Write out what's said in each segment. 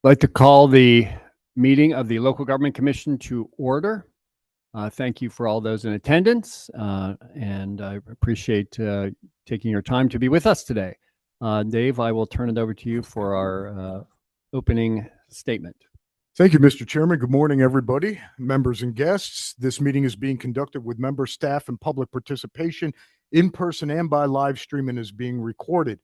I'd like to call the meeting of the Local Government Commission to order. Thank you for all those in attendance, and I appreciate taking your time to be with us today. Dave, I will turn it over to you for our opening statement. Thank you, Mr. Chairman. Good morning, everybody, members and guests. This meeting is being conducted with member staff and public participation in person and by live stream, and is being recorded.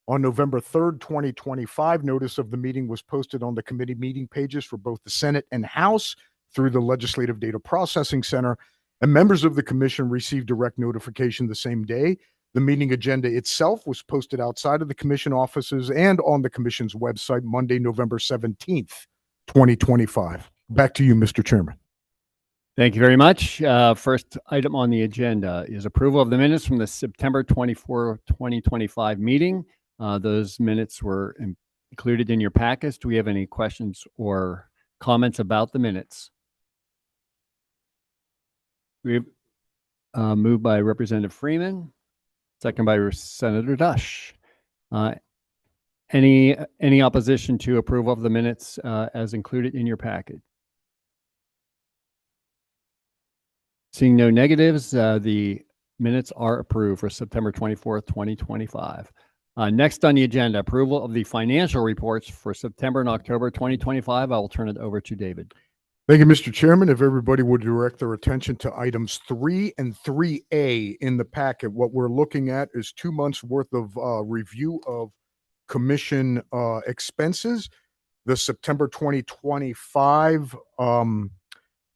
On November 3rd, 2025, notice of the meeting was posted on the committee meeting pages for both the Senate and House through the Legislative Data Processing Center, and members of the commission received direct notification the same day. The meeting agenda itself was posted outside of the commission offices and on the commission's website Monday, November 17th, 2025. Back to you, Mr. Chairman. Thank you very much. First item on the agenda is approval of the minutes from the September 24, 2025 meeting. Those minutes were included in your packets. Do we have any questions or comments about the minutes? We have moved by Representative Freeman, second by Senator Dush. Any opposition to approval of the minutes as included in your packet? Seeing no negatives, the minutes are approved for September 24th, 2025. Next on the agenda, approval of the financial reports for September and October 2025. I will turn it over to David. Thank you, Mr. Chairman. If everybody would direct their attention to items 3 and 3A in the packet, what we're looking at is 2 months worth of review of commission expenses. The September 2025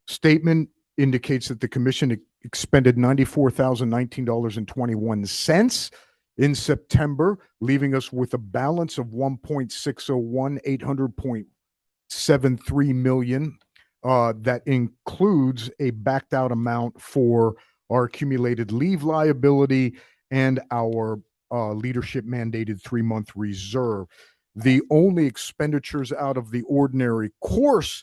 statement indicates that the commission expended $94,019.21 in September, leaving us with a balance of $1.601,800.73 million. That includes a backed out amount for our accumulated leave liability and our leadership mandated 3-month reserve. The only expenditures out of the ordinary course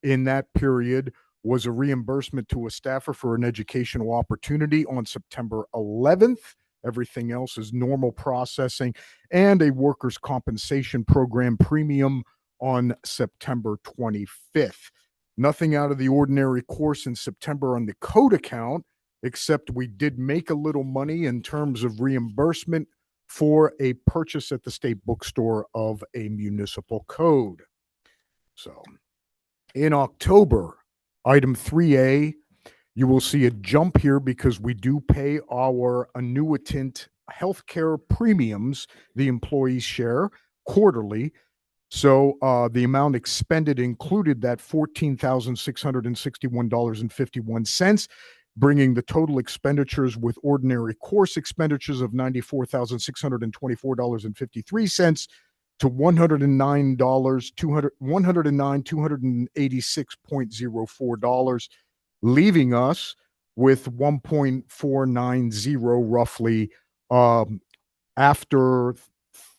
in that period was a reimbursement to a staffer for an educational opportunity on September 11th. Everything else is normal processing, and a workers' compensation program premium on September 25th. Nothing out of the ordinary course in September on the code account, except we did make a little money in terms of reimbursement for a purchase at the state bookstore of a municipal code. So in October, item 3A, you will see a jump here because we do pay our annuitant healthcare premiums, the employees share, quarterly. So the amount expended included that $14,661.51, bringing the total expenditures with ordinary course expenditures of $94,624.53 to $109,286.04, leaving us with 1.490 roughly after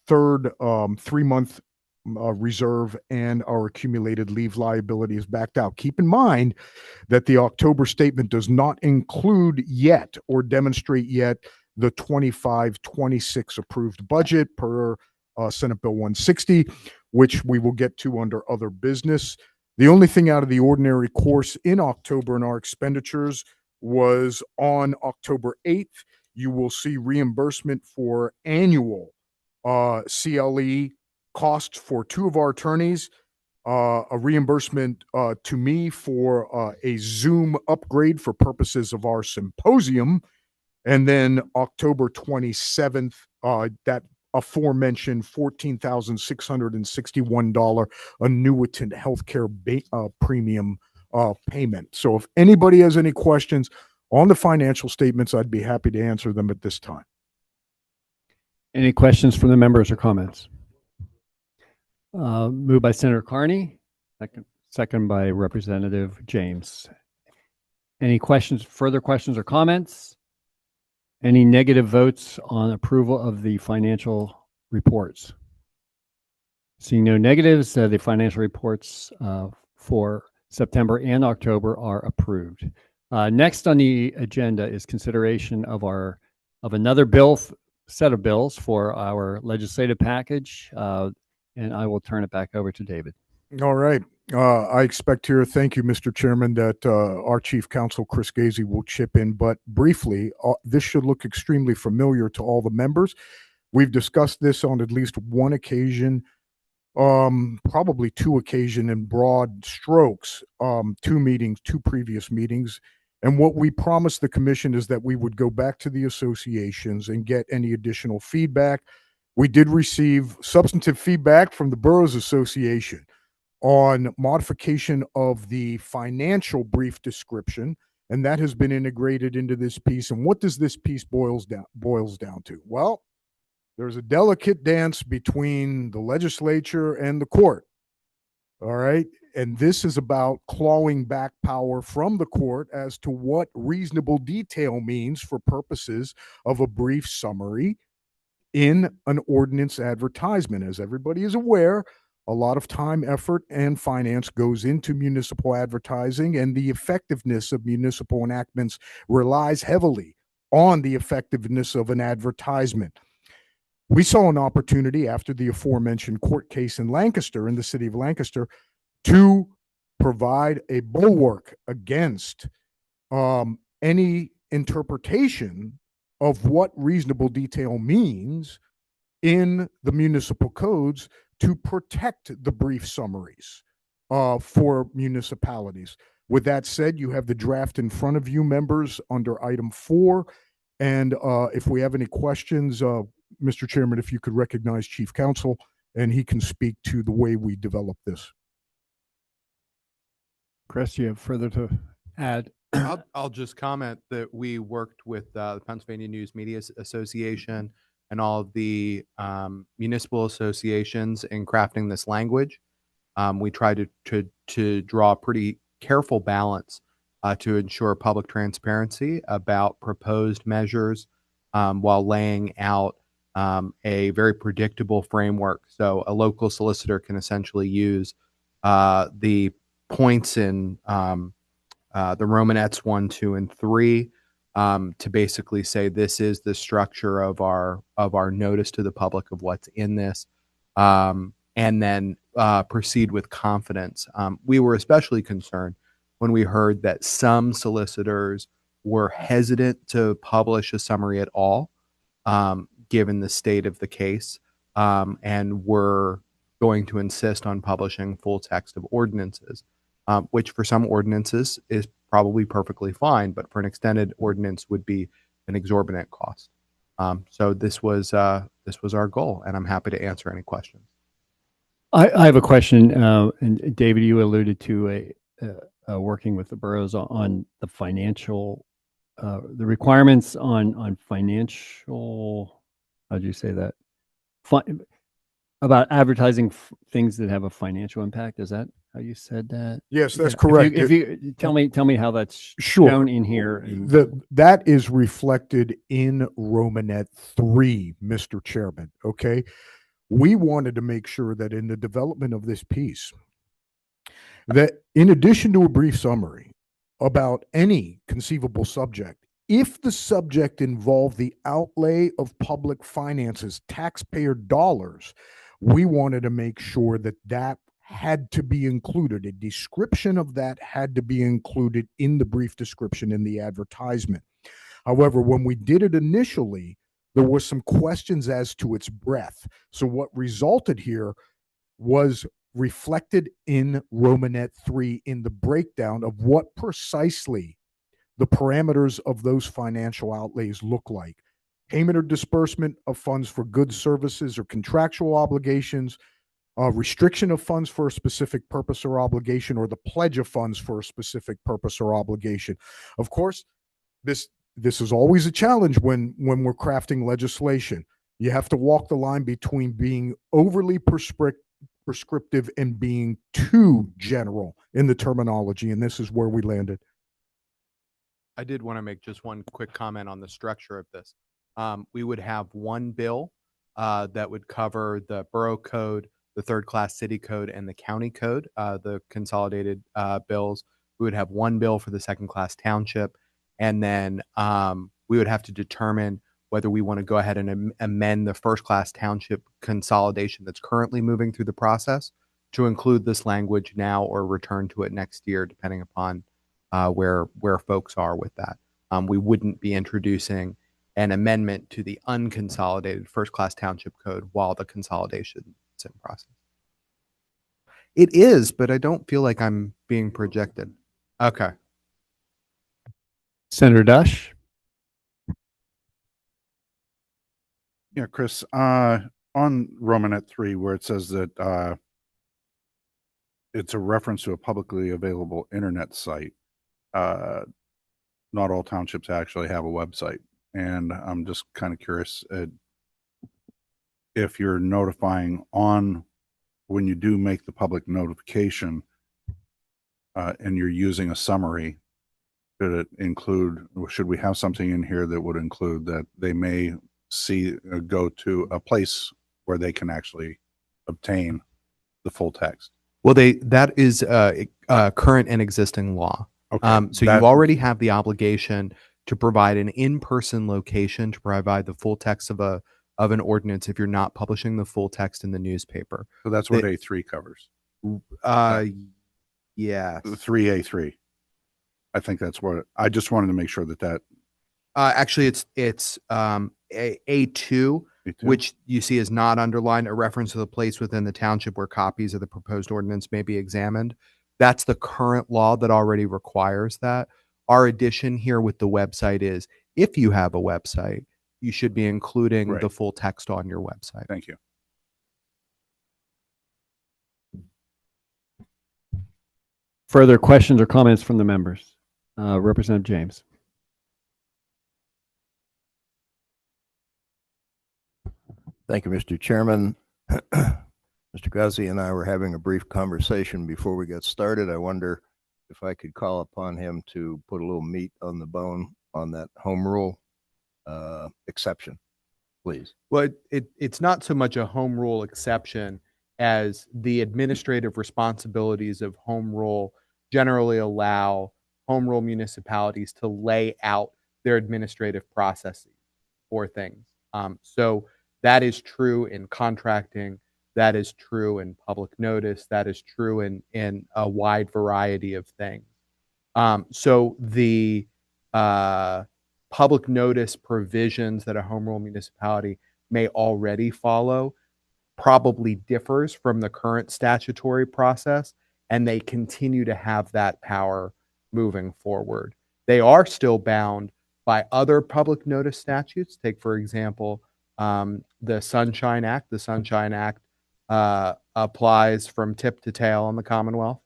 third 3-month reserve and our accumulated leave liability is backed out. Keep in mind that the October statement does not include yet or demonstrate yet the 25-26 approved budget per Senate Bill 160, which we will get to under other business. The only thing out of the ordinary course in October in our expenditures was on October 8th. You will see reimbursement for annual CLE costs for 2 of our attorneys, a reimbursement to me for a Zoom upgrade for purposes of our symposium, and then October 27th, that aforementioned $14,661 annuitant healthcare premium payment. So if anybody has any questions on the financial statements, I'd be happy to answer them at this time. Any questions from the members or comments? Moved by Senator Carney, second by Representative James. Any questions, further questions or comments? Any negative votes on approval of the financial reports? Seeing no negatives, the financial reports for September and October are approved. Next on the agenda is consideration of another set of bills for our legislative package, and I will turn it back over to David. All right. I expect here, thank you, Mr. Chairman, that our Chief Counsel, Chris Gazy, will chip in. But briefly, this should look extremely familiar to all the members. We've discussed this on at least one occasion, probably two occasion in broad strokes, two previous meetings. And what we promised the commission is that we would go back to the associations and get any additional feedback. We did receive substantive feedback from the Boroughs Association on modification of the financial brief description, and that has been integrated into this piece. And what does this piece boils down to? Well, there's a delicate dance between the legislature and the court. All right. And this is about clawing back power from the court as to what reasonable detail means for purposes of a brief summary in an ordinance advertisement. As everybody is aware, a lot of time, effort, and finance goes into municipal advertising, and the effectiveness of municipal enactments relies heavily on the effectiveness of an advertisement. We saw an opportunity after the aforementioned court case in Lancaster, in the city of Lancaster, to provide a bulwark against any interpretation of what reasonable detail means in the municipal codes to protect the brief summaries for municipalities. With that said, you have the draft in front of you, members, under item 4. And if we have any questions, Mr. Chairman, if you could recognize Chief Counsel, and he can speak to the way we develop this. Chris, you have further to add? I'll just comment that we worked with the Pennsylvania News Media Association and all of the municipal associations in crafting this language. We tried to draw a pretty careful balance to ensure public transparency about proposed measures while laying out a very predictable framework. So a local solicitor can essentially use the points in the Romanettes 1, 2, and 3 to basically say this is the structure of our notice to the public of what's in this, and then proceed with confidence. We were especially concerned when we heard that some solicitors were hesitant to publish a summary at all, given the state of the case, and were going to insist on publishing full text of ordinances. Which for some ordinances is probably perfectly fine, but for an extended ordinance would be an exorbitant cost. So this was our goal, and I'm happy to answer any questions. I have a question, and David, you alluded to working with the boroughs on the financial, the requirements on financial. How'd you say that? About advertising things that have a financial impact. Is that how you said that? Yes, that's correct. If you tell me how that's Sure. shown in here. That is reflected in Romanet 3, Mr. Chairman. Okay. We wanted to make sure that in the development of this piece, that in addition to a brief summary about any conceivable subject, if the subject involved the outlay of public finances, taxpayer dollars, we wanted to make sure that that had to be included. A description of that had to be included in the brief description in the advertisement. However, when we did it initially, there were some questions as to its breadth. So what resulted here was reflected in Romanet 3 in the breakdown of what precisely the parameters of those financial outlays look like. Payment or disbursement of funds for goods, services, or contractual obligations, restriction of funds for a specific purpose or obligation, or the pledge of funds for a specific purpose or obligation. Of course, this is always a challenge when we're crafting legislation. You have to walk the line between being overly prescriptive and being too general in the terminology, and this is where we landed. I did want to make just one quick comment on the structure of this. We would have one bill that would cover the borough code, the third class city code, and the county code, the consolidated bills. We would have one bill for the second class township. And then we would have to determine whether we want to go ahead and amend the first class township consolidation that's currently moving through the process to include this language now or return to it next year, depending upon where folks are with that. We wouldn't be introducing an amendment to the unconsolidated first class township code while the consolidation is in process. It is, but I don't feel like I'm being projected. Okay. Senator Dush? Yeah, Chris, on Romanet 3, where it says that it's a reference to a publicly available internet site, not all townships actually have a website. And I'm just kind of curious if you're notifying on when you do make the public notification and you're using a summary, should we have something in here that would include that they may go to a place where they can actually obtain the full text? Well, that is current and existing law. Okay. So you already have the obligation to provide an in-person location to provide the full text of an ordinance if you're not publishing the full text in the newspaper. So that's what A3 covers. Yeah. 3A3. I think that's what I just wanted to make sure that Actually, it's A2, which you see is not underlined, a reference to the place within the township where copies of the proposed ordinance may be examined. That's the current law that already requires that. Our addition here with the website is if you have a website, you should be including the full text on your website. Thank you. Further questions or comments from the members? Representative James. Thank you, Mr. Chairman. Mr. Guzzi and I were having a brief conversation before we got started. I wonder if I could call upon him to put a little meat on the bone on that home rule exception, please. Well, it's not so much a home rule exception as the administrative responsibilities of home rule generally allow home rule municipalities to lay out their administrative processes for things. So that is true in contracting. That is true in public notice. That is true in a wide variety of things. So the public notice provisions that a home rule municipality may already follow probably differs from the current statutory process, and they continue to have that power moving forward. They are still bound by other public notice statutes. Take, for example, the Sunshine Act. The Sunshine Act applies from tip to tail in the Commonwealth.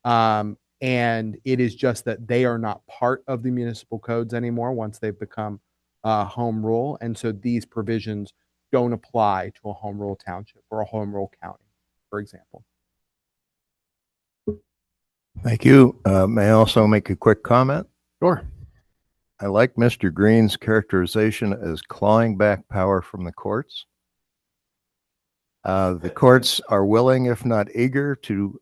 And it is just that they are not part of the municipal codes anymore once they've become home rule. And so these provisions don't apply to a home rule township or a home rule county, for example. Thank you. May I also make a quick comment? Sure. I like Mr. Green's characterization as clawing back power from the courts. The courts are willing, if not eager, to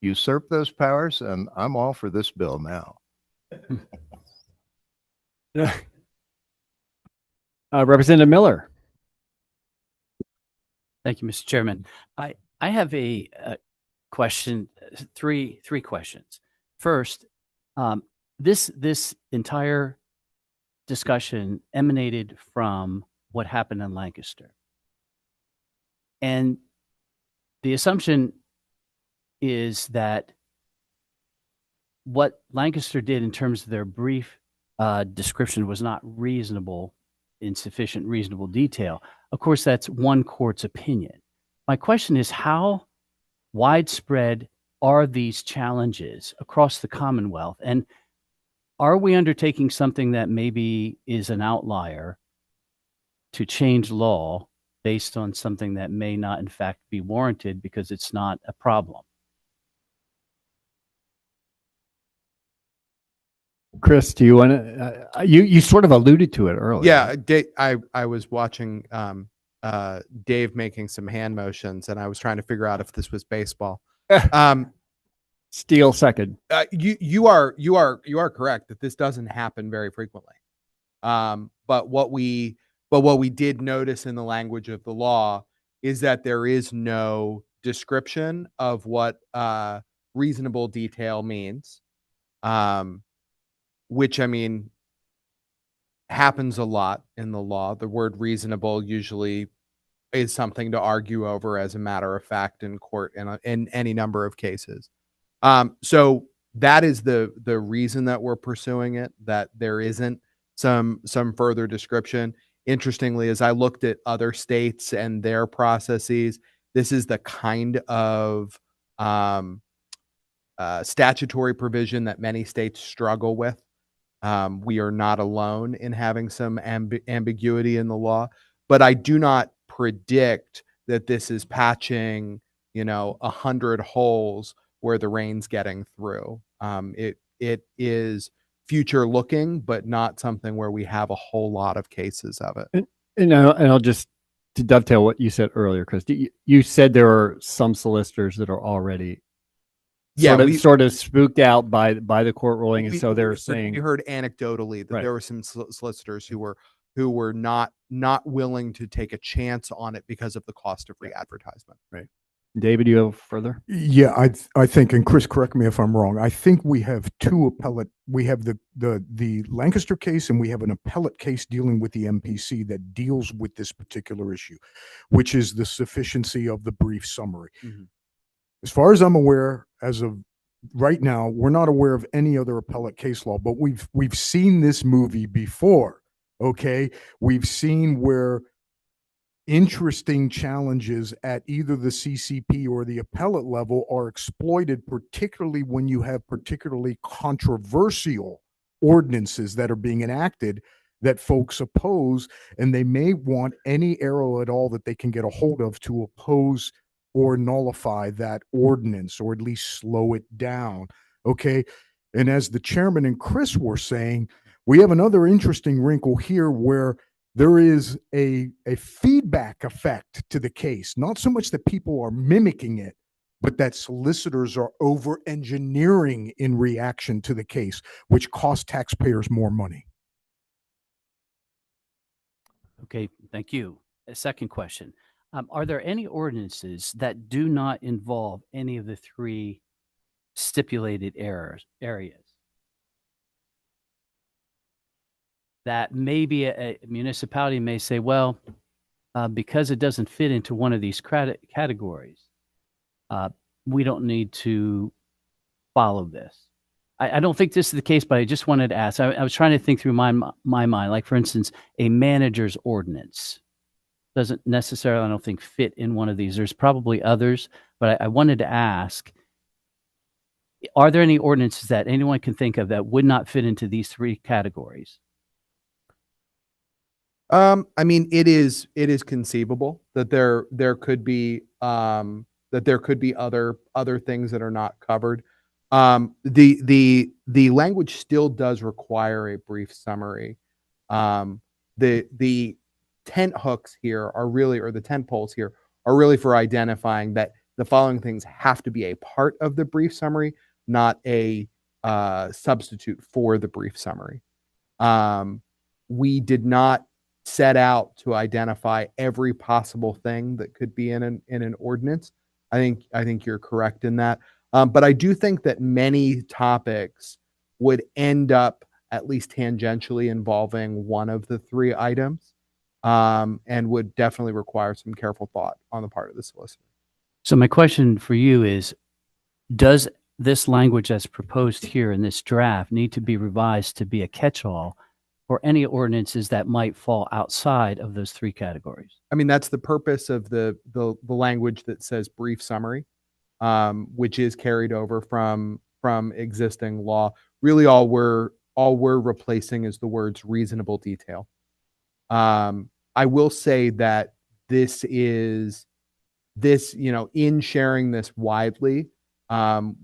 usurp those powers, and I'm all for this bill now. Representative Miller. Thank you, Mr. Chairman. I have a question, three questions. First, this entire discussion emanated from what happened in Lancaster. And the assumption is that what Lancaster did in terms of their brief description was not reasonable in sufficient reasonable detail. Of course, that's one court's opinion. My question is, how widespread are these challenges across the Commonwealth? And are we undertaking something that maybe is an outlier to change law based on something that may not, in fact, be warranted because it's not a problem? Chris, do you want to? You sort of alluded to it earlier. Yeah, I was watching Dave making some hand motions, and I was trying to figure out if this was baseball. Steele second. You are correct that this doesn't happen very frequently. But what we did notice in the language of the law is that there is no description of what reasonable detail means, which I mean happens a lot in the law. The word reasonable usually is something to argue over as a matter of fact in court in any number of cases. So that is the reason that we're pursuing it, that there isn't some further description. Interestingly, as I looked at other states and their processes, this is the kind of statutory provision that many states struggle with. We are not alone in having some ambiguity in the law, but I do not predict that this is patching, 100 holes where the rain's getting through. It is future looking, but not something where we have a whole lot of cases of it. And I'll just to dovetail what you said earlier, Chris. You said there are some solicitors that are already sort of spooked out by the court ruling, and so they're saying, we heard anecdotally that there were some solicitors who were not willing to take a chance on it because of the cost of re-advertisement. Right. David, you have further? Yeah, I think, and Chris, correct me if I'm wrong. I think we have two appellate. We have the Lancaster case, and we have an appellate case dealing with the MPC that deals with this particular issue, which is the sufficiency of the brief summary. Mm-hmm. As far as I'm aware, as of right now, we're not aware of any other appellate case law, but we've seen this movie before. Okay, we've seen where interesting challenges at either the CCP or the appellate level are exploited, particularly when you have particularly controversial ordinances that are being enacted that folks oppose, and they may want any arrow at all that they can get a hold of to oppose or nullify that ordinance, or at least slow it down. Okay. And as the chairman and Chris were saying, we have another interesting wrinkle here where there is a feedback effect to the case. Not so much that people are mimicking it, but that solicitors are over engineering in reaction to the case, which costs taxpayers more money. Okay, thank you. A second question. Are there any ordinances that do not involve any of the three stipulated areas that maybe a municipality may say, well, because it doesn't fit into one of these categories, we don't need to follow this? I don't think this is the case, but I just wanted to ask. I was trying to think through my mind, like, for instance, a manager's ordinance doesn't necessarily, I don't think, fit in one of these. There's probably others, but I wanted to ask, are there any ordinances that anyone can think of that would not fit into these three categories? I mean, it is conceivable that there could be other things that are not covered. The language still does require a brief summary. The tent hooks here are really, or the tent poles here are really for identifying that the following things have to be a part of the brief summary, not a substitute for the brief summary. We did not set out to identify every possible thing that could be in an ordinance. I think you're correct in that. But I do think that many topics would end up at least tangentially involving one of the three items, and would definitely require some careful thought on the part of the solicitor. So my question for you is, does this language that's proposed here in this draft need to be revised to be a catch-all for any ordinances that might fall outside of those three categories? I mean, that's the purpose of the language that says brief summary, which is carried over from existing law. Really, all we're replacing is the words reasonable detail. I will say that this, in sharing this widely,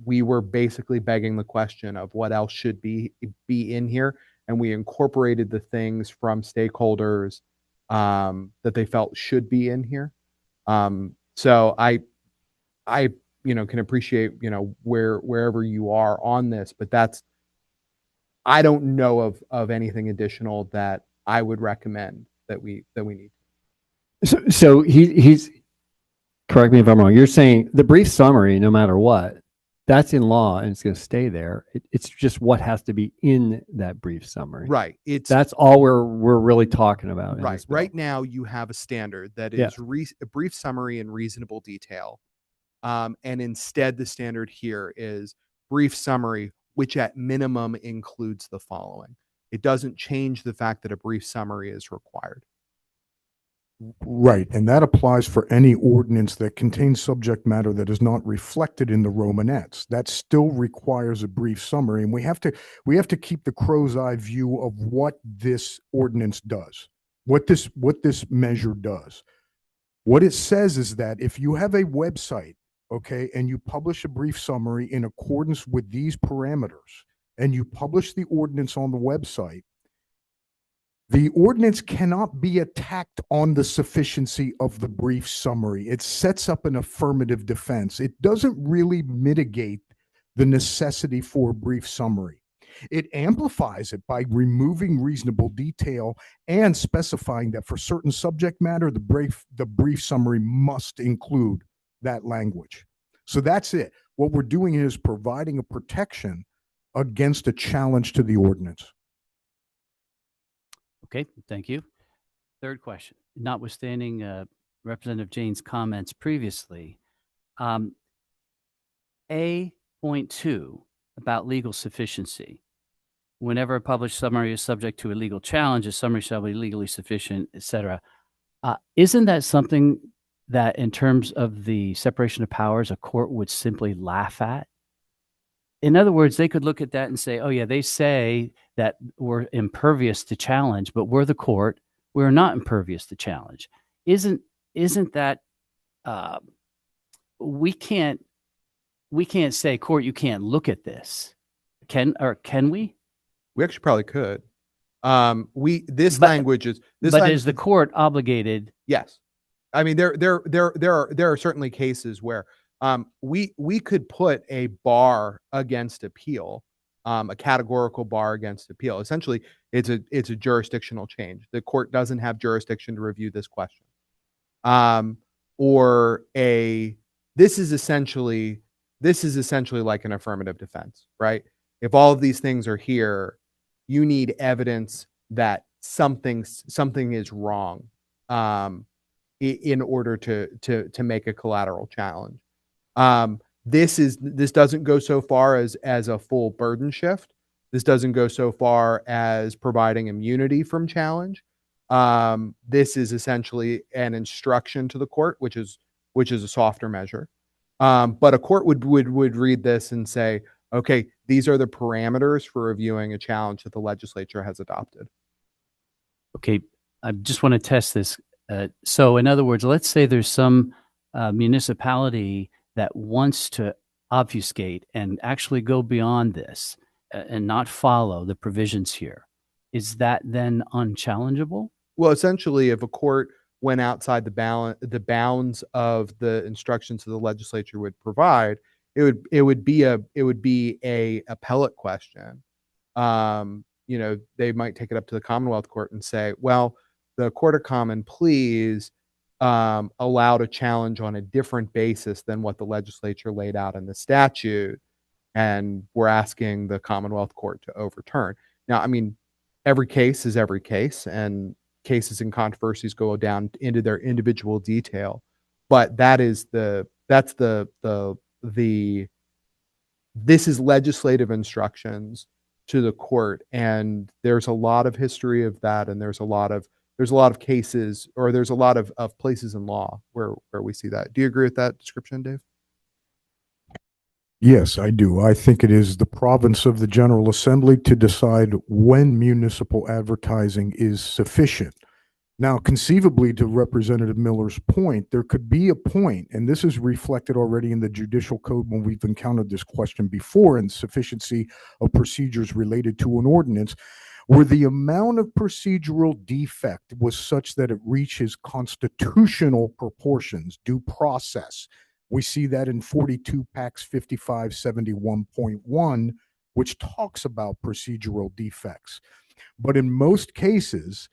we were basically begging the question of what else should be in here, and we incorporated the things from stakeholders that they felt should be in here. So I can appreciate wherever you are on this, but I don't know of anything additional that I would recommend that we need. So he's correct me if I'm wrong, you're saying the brief summary, no matter what, that's in law and it's going to stay there. It's just what has to be in that brief summary. Right. It's That's all we're really talking about. in right. this bill. Right now, you have a standard that is Yes. a brief summary in reasonable detail. And instead, the standard here is brief summary, which at minimum includes the following. It doesn't change the fact that a brief summary is required. Right, and that applies for any ordinance that contains subject matter that is not reflected in the Romanettes. That still requires a brief summary, and we have to keep the crow's eye view of what this ordinance does, what this measure does. What it says is that if you have a website, okay, and you publish a brief summary in accordance with these parameters, and you publish the ordinance on the website, the ordinance cannot be attacked on the sufficiency of the brief summary. It sets up an affirmative defense. It doesn't really mitigate the necessity for a brief summary. It amplifies it by removing reasonable detail and specifying that for certain subject matter, the brief summary must include that language. So that's it. What we're doing is providing a protection against a challenge to the ordinance. Okay, thank you. Third question, notwithstanding Representative Jane's comments previously, A.2 about legal sufficiency. Whenever a published summary is subject to a legal challenge, a summary shall be legally sufficient, etc. Isn't that something that, in terms of the separation of powers, a court would simply laugh at? In other words, they could look at that and say, oh, yeah, they say that we're impervious to challenge, but we're the court. We're not impervious to challenge. Isn't that we can't say, court, you can't look at this. Can we? We actually probably could. This But- language is this. But language, is the court obligated? yes. I mean, there are certainly cases where we could put a bar against appeal, a categorical bar against appeal. Essentially, it's a jurisdictional change. The court doesn't have jurisdiction to review this question. This is essentially like an affirmative defense, right? If all of these things are here, you need evidence that something is wrong in order to make a collateral challenge. This doesn't go so far as a full burden shift. This doesn't go so far as providing immunity from challenge. This is essentially an instruction to the court, which is a softer measure. But a court would read this and say, okay, these are the parameters for reviewing a challenge that the legislature has adopted. Okay, I just want to test this. So in other words, let's say there's some municipality that wants to obfuscate and actually go beyond this and not follow the provisions here. Is that then unchallengeable? Well, essentially, if a court went outside the bounds of the instructions that the legislature would provide, it would be a appellate question. They might take it up to the Commonwealth Court and say, well, the Court of Common Pleas allowed a challenge on a different basis than what the legislature laid out in the statute, and we're asking the Commonwealth Court to overturn. Now, I mean, every case is every case, and cases and controversies go down into their individual detail, but this is legislative instructions to the court, and there's a lot of history of that, and there's a lot of cases, or there's a lot of places in law where we see that. Do you agree with that description, Dave? Yes, I do. I think it is the province of the General Assembly to decide when municipal advertising is sufficient. Now, conceivably, to Representative Miller's point, there could be a point, and this is reflected already in the judicial code when we've encountered this question before, in sufficiency of procedures related to an ordinance, where the amount of procedural defect was such that it reaches constitutional proportions, due process. We see that in 42 Pax 5571.1, which talks about procedural defects. But in most cases,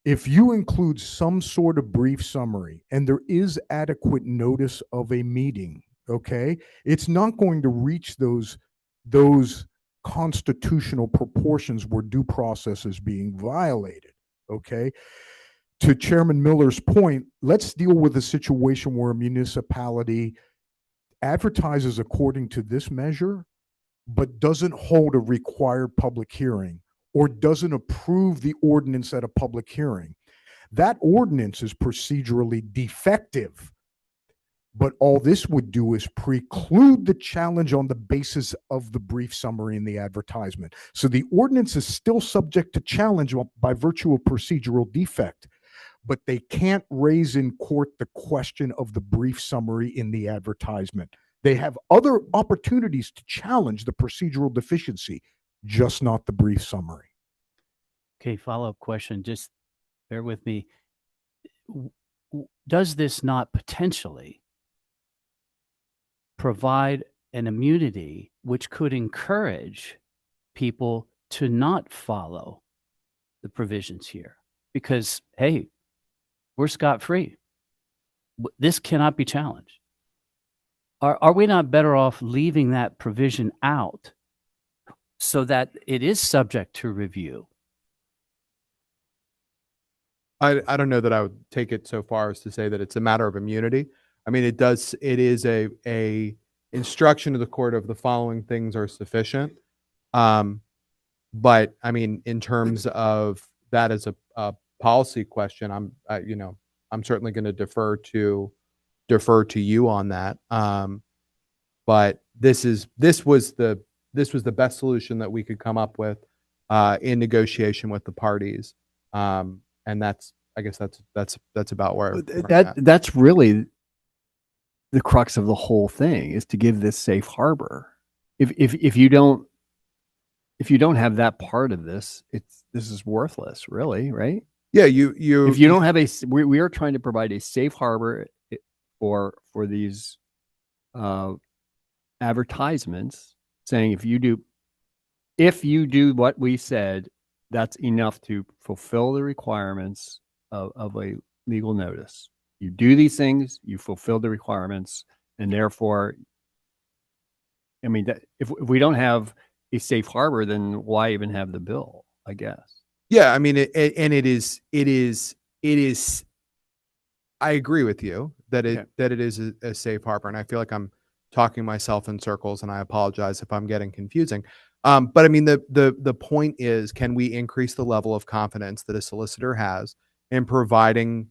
if you include some sort of brief summary and there is adequate notice of a meeting, okay, it's not going to reach those constitutional proportions where due process is being violated, okay? To Chairman Miller's point, let's deal with a situation where a municipality advertises according to this measure, but doesn't hold a required public hearing or doesn't approve the ordinance at a public hearing. That ordinance is procedurally defective. But all this would do is preclude the challenge on the basis of the brief summary in the advertisement. So the ordinance is still subject to challenge by virtue of procedural defect, but they can't raise in court the question of the brief summary in the advertisement. They have other opportunities to challenge the procedural deficiency, just not the brief summary. Okay, follow-up question. Just bear with me. Does this not potentially provide an immunity which could encourage people to not follow the provisions here? Because, hey, we're scot-free. This cannot be challenged. Are we not better off leaving that provision out so that it is subject to review? I don't know that I would take it so far as to say that it's a matter of immunity. I mean, it is a instruction to the court of the following things are sufficient. But I mean, in terms of that as a policy question, I'm certainly going to defer to you on that. But this was the best solution that we could come up with in negotiation with the parties. And I guess that's about where I'm at. That's really the crux of the whole thing, is to give this safe harbor. If you don't have that part of this, this is worthless, really, right? Yeah, if you don't have we are trying to provide a safe harbor for these advertisements, saying if you do what we said, that's enough to fulfill the requirements of a legal notice. You do these things, you fulfill the requirements, and therefore, I mean, if we don't have a safe harbor, then why even have the bill, I guess? Yeah, I mean, it is. I agree with you that it is a safe harbor, and I feel like I'm talking myself in circles, and I apologize if I'm getting confusing. But I mean, the point is, can we increase the level of confidence that a solicitor has in providing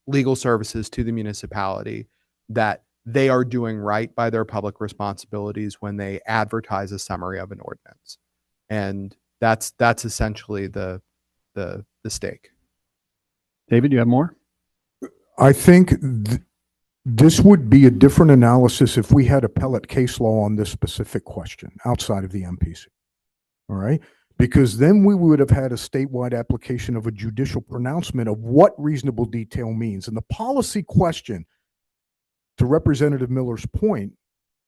legal services to the municipality, that they are doing right by their public responsibilities when they advertise a summary of an ordinance? And that's essentially the stake. David, you have more? I think this would be a different analysis if we had appellate case law on this specific question outside of the MPC. All right? Because then we would have had a statewide application of a judicial pronouncement of what reasonable detail means. And the policy question, to Representative Miller's point,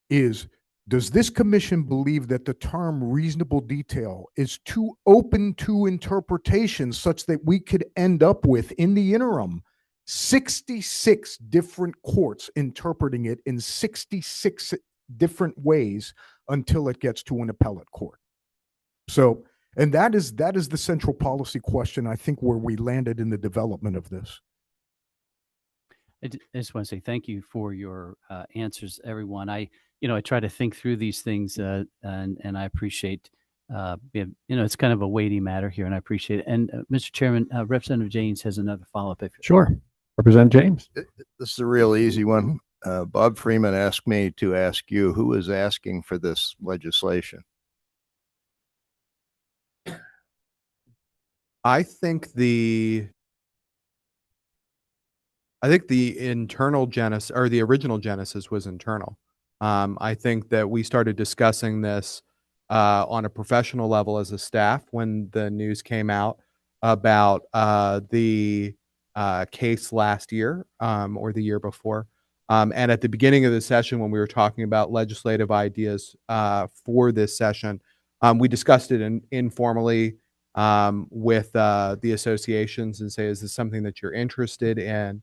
is, does this commission believe that the term reasonable detail is too open to interpretation such that we could end up with, in the interim, 66 different courts interpreting it in 66 different ways until it gets to an appellate court? So, and that is the central policy question, I think, where we landed in the development of this. I just want to say thank you for your answers, everyone. I try to think through these things, and I appreciate, it's kind of a weighty matter here, and I appreciate it. And Mr. Chairman, Representative James has another follow-up. Sure. Representative James. This is a real easy one. Bob Freeman asked me to ask you, who is asking for this legislation? I think the internal genesis, or the original genesis, was internal. I think that we started discussing this on a professional level as a staff when the news came out about the case last year or the year before. And at the beginning of the session, when we were talking about legislative ideas for this session, we discussed it informally with the associations and say, is this something that you're interested in?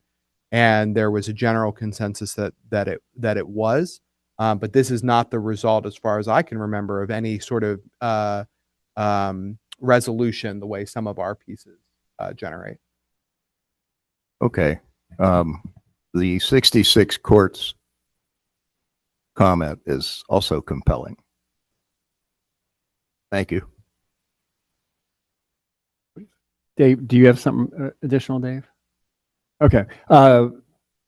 And there was a general consensus that it was, but this is not the result, as far as I can remember, of any sort of resolution the way some of our pieces generate. Okay. The 66 courts comment is also compelling. Thank you. Dave, do you have something additional, Dave? Okay.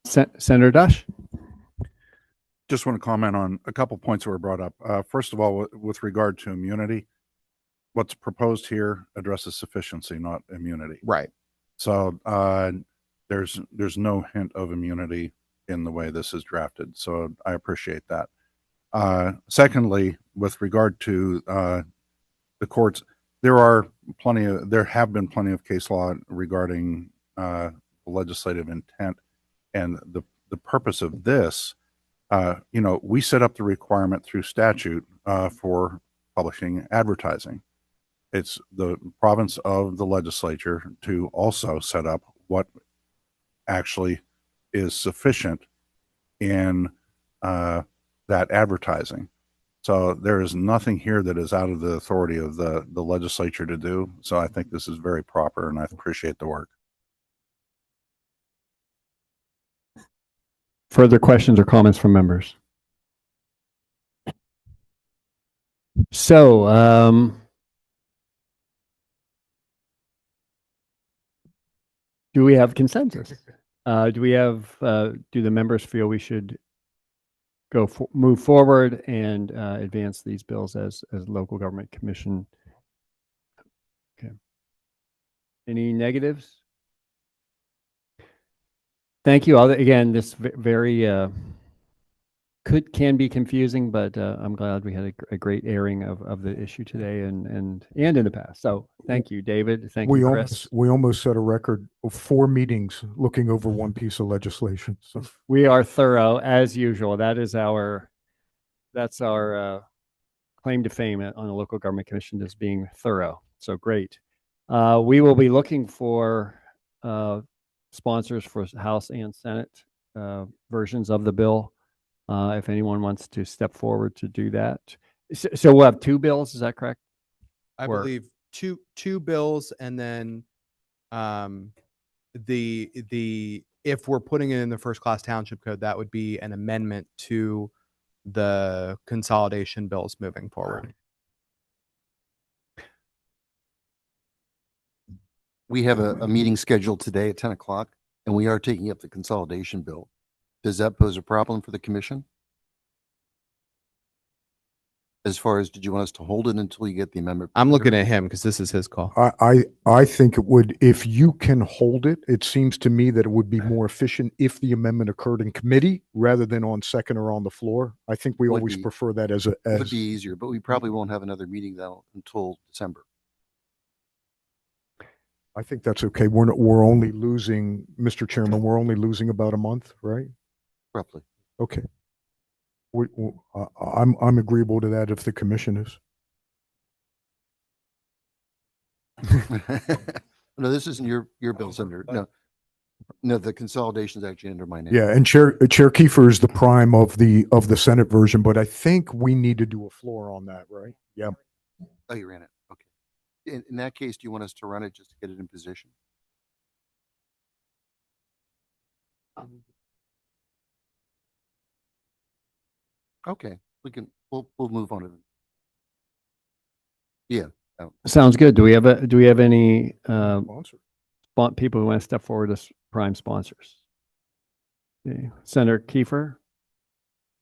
Senator Dush? Just want to comment on a couple points that were brought up. First of all, with regard to immunity, what's proposed here addresses sufficiency, not immunity. Right. So there's no hint of immunity in the way this is drafted. So I appreciate that. Secondly, with regard to the courts, there have been plenty of case law regarding legislative intent, and the purpose of this. We set up the requirement through statute for publishing advertising. It's the province of the legislature to also set up what actually is sufficient in that advertising. So there is nothing here that is out of the authority of the legislature to do. So I think this is very proper, and I appreciate the work. Further questions or comments from members? So, do we have consensus? Do the members feel we should move forward and advance these bills as local government commission? Okay. Any negatives? Thank you. Again, this very can be confusing, but I'm glad we had a great airing of the issue today and in the past. So thank you, David. Thank you, Chris. We almost set a record of 4 meetings looking over one piece of legislation. So We are thorough as usual. That's our claim to fame on the local government commission, is being thorough. So great. We will be looking for sponsors for House and Senate versions of the bill. If anyone wants to step forward to do that. So we'll have 2 bills, is that correct? I Or- believe two bills, and then the if we're putting it in the first class township code, that would be an amendment to the consolidation bills moving forward. We have a meeting scheduled today at 10 o'clock, and we are taking up the consolidation bill. Does that pose a problem for the commission? As far as, did you want us to hold it until you get the amendment? I'm looking at him because this is his call. I think it would, if you can hold it, it seems to me that it would be more efficient if the amendment occurred in committee rather than on second or on the floor. I think we Would always be- prefer that as It would be easier, but we probably won't have another meeting though until December. I think that's okay. We're only losing, Mr. Chairman, we're only losing about a month, right? Roughly. Okay. I'm agreeable to that if the commission is. No, this isn't your bill's under, no, the consolidation is actually under my name. Yeah, and Chair Kiefer is the prime of the Senate version, but I think we need to do a floor on that, right? Yeah. Oh, you ran it. Okay. In that case, do you want us to run it just to get it in position? Okay, we'll move on to them. Yeah. Sounds good. Do we have any Sponsor. people who want to step forward as prime sponsors? Okay. Senator Kiefer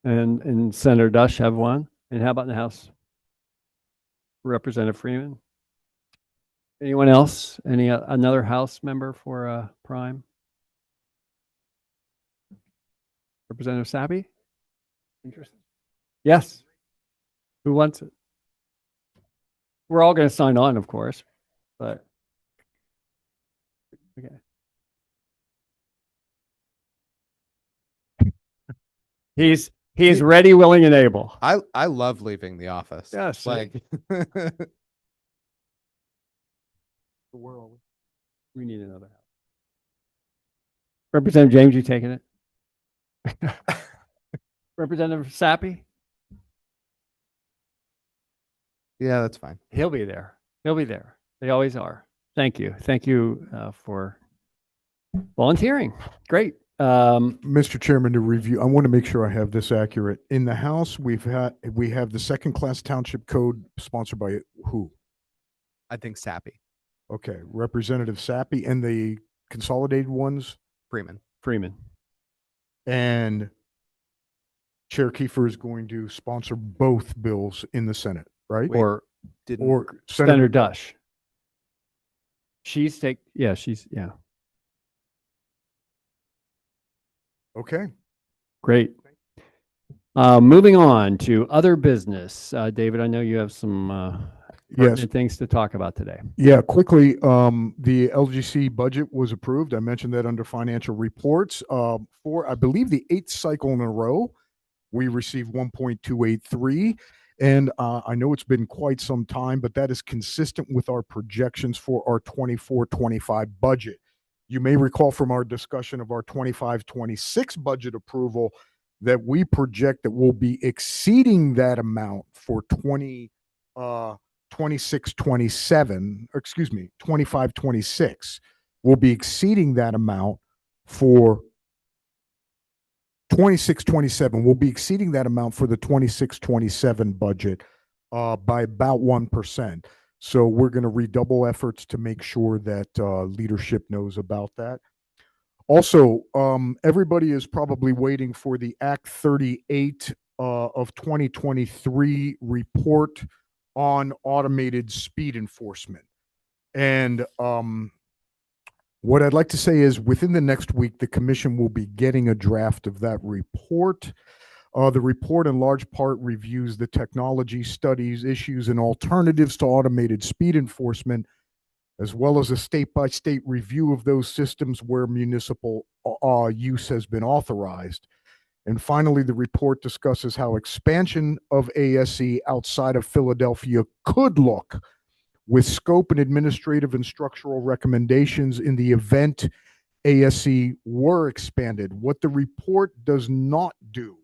and Senator Dush have one. And how about in the House? Representative Freeman? Anyone else? Another House member for prime? Representative Sabi? Interesting. Yes. Who wants it? We're all going to sign on, of course, but okay. He's ready, willing, and able. I love leaving the office. Yes. Like We need another house. Representative James, you taking it? Representative Sappy? Yeah, that's fine. He'll be there. He'll be there. They always are. Thank you. Thank you for volunteering. Great. Mr. Chairman, to review, I want to make sure I have this accurate. In the House, we have the second class township code sponsored by who? I think Sappy, Okay, Representative Sappy, and the consolidated ones, Freeman. Freeman. and Chair Kiefer is going to sponsor both bills in the Senate, right? Wait, Or Didn't Or Senator Dush. She's yeah. Okay. Great. Moving on to other business. David, I know you have some Yes. pertinent things to talk about today. Yeah, quickly, the LGC budget was approved. I mentioned that under financial reports. For, I believe, the 8th cycle in a row, we received 1.283. And I know it's been quite some time, but that is consistent with our projections for our 24-25 budget. You may recall from our discussion of our 25-26 budget approval that we project that we'll be exceeding that amount for 26-27, or excuse me, 25-26. We'll be exceeding that amount for 26-27. We'll be exceeding that amount for the 26-27 budget by about 1%. So we're going to redouble efforts to make sure that leadership knows about that. Also, everybody is probably waiting for the Act 38 of 2023 report on automated speed enforcement. And what I'd like to say is within the next week, the commission will be getting a draft of that report. The report in large part reviews the technology, studies, issues, and alternatives to automated speed enforcement, as well as a state-by-state review of those systems where municipal use has been authorized. And finally, the report discusses how expansion of ASE outside of Philadelphia could look, with scope and administrative and structural recommendations in the event ASE were expanded. What the report does not do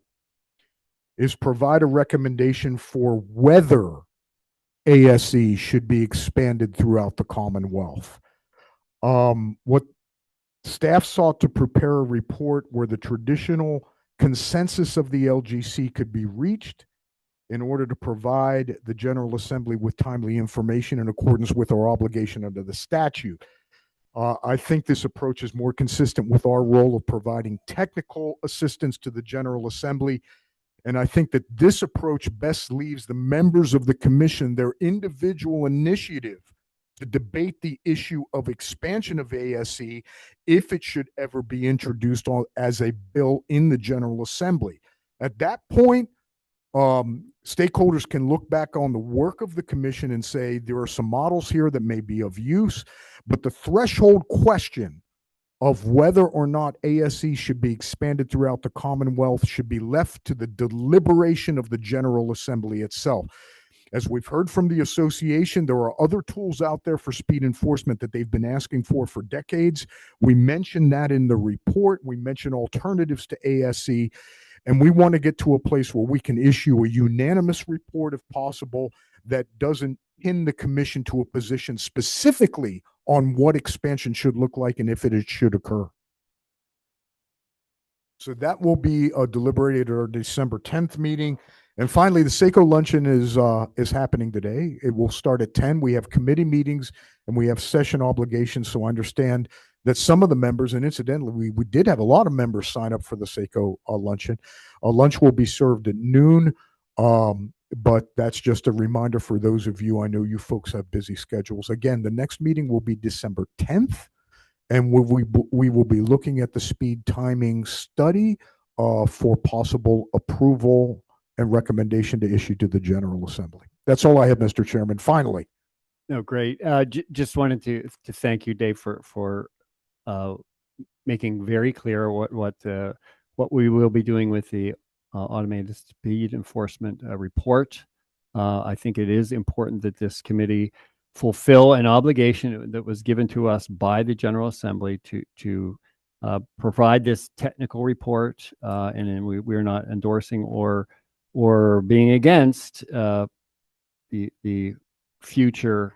is provide a recommendation for whether ASE should be expanded throughout the Commonwealth. What staff sought to prepare a report where the traditional consensus of the LGC could be reached in order to provide the General Assembly with timely information in accordance with our obligation under the statute. I think this approach is more consistent with our role of providing technical assistance to the General Assembly. And I think that this approach best leaves the members of the commission their individual initiative to debate the issue of expansion of ASE if it should ever be introduced as a bill in the General Assembly. At that point, stakeholders can look back on the work of the commission and say there are some models here that may be of use, but the threshold question of whether or not ASE should be expanded throughout the Commonwealth should be left to the deliberation of the General Assembly itself. As we've heard from the association, there are other tools out there for speed enforcement that they've been asking for decades. We mentioned that in the report. We mentioned alternatives to ASE, and we want to get to a place where we can issue a unanimous report if possible that doesn't pin the commission to a position specifically on what expansion should look like and if it should occur. So that will be deliberated at our December 10th meeting. And finally, the SACO luncheon is happening today. It will start at 10. We have committee meetings and we have session obligations. So I understand that some of the members, and incidentally, we did have a lot of members sign up for the SACO luncheon. Lunch will be served at noon. But that's just a reminder for those of you. I know you folks have busy schedules. Again, the next meeting will be December 10th, and we will be looking at the speed timing study for possible approval and recommendation to issue to the General Assembly. That's all I have, Mr. Chairman. Finally. No, great. Just wanted to thank you, Dave, for making very clear what we will be doing with the automated speed enforcement report. I think it is important that this committee fulfill an obligation that was given to us by the General Assembly to provide this technical report, and then we're not endorsing or being against the future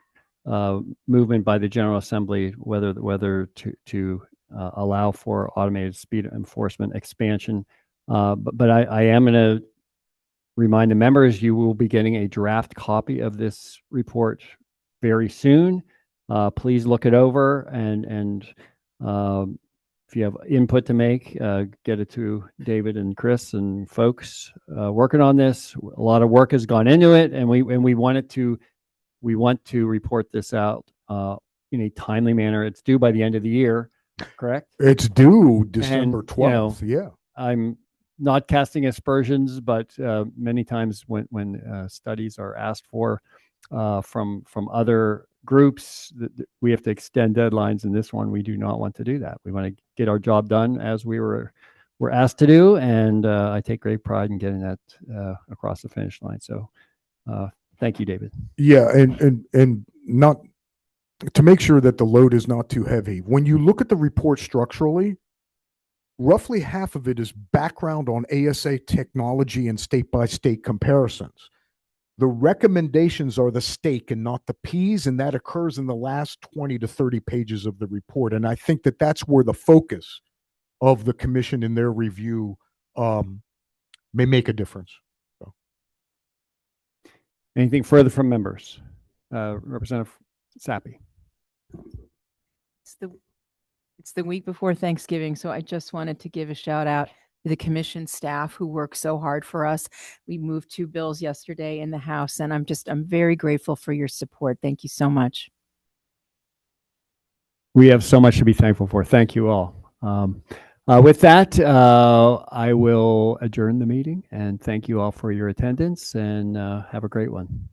movement by the General Assembly, whether to allow for automated speed enforcement expansion. But I am going to remind the members you will be getting a draft copy of this report very soon. Please look it over, and if you have input to make, get it to David and Chris and folks working on this. A lot of work has gone into it, and we want to report this out in a timely manner. It's due by the end of the year, correct? It's due December And, you know, 12th. Yeah. I'm not casting aspersions, but many times when studies are asked for from other groups, we have to extend deadlines. And this one, we do not want to do that. We want to get our job done as we were asked to do, and I take great pride in getting that across the finish line. So, thank you, David. Yeah, and not to make sure that the load is not too heavy. When you look at the report structurally, roughly half of it is background on ASA technology and state-by-state comparisons. The recommendations are the steak and not the peas, and that occurs in the last 20 to 30 pages of the report. And I think that that's where the focus of the commission in their review may make a difference. Anything further from members? Representative Sappy. It's the week before Thanksgiving, so I just wanted to give a shout out to the commission staff who work so hard for us. We moved 2 bills yesterday in the House, and I'm very grateful for your support. Thank you so much. We have so much to be thankful for. Thank you all. With that, I will adjourn the meeting, and thank you all for your attendance, and have a great one.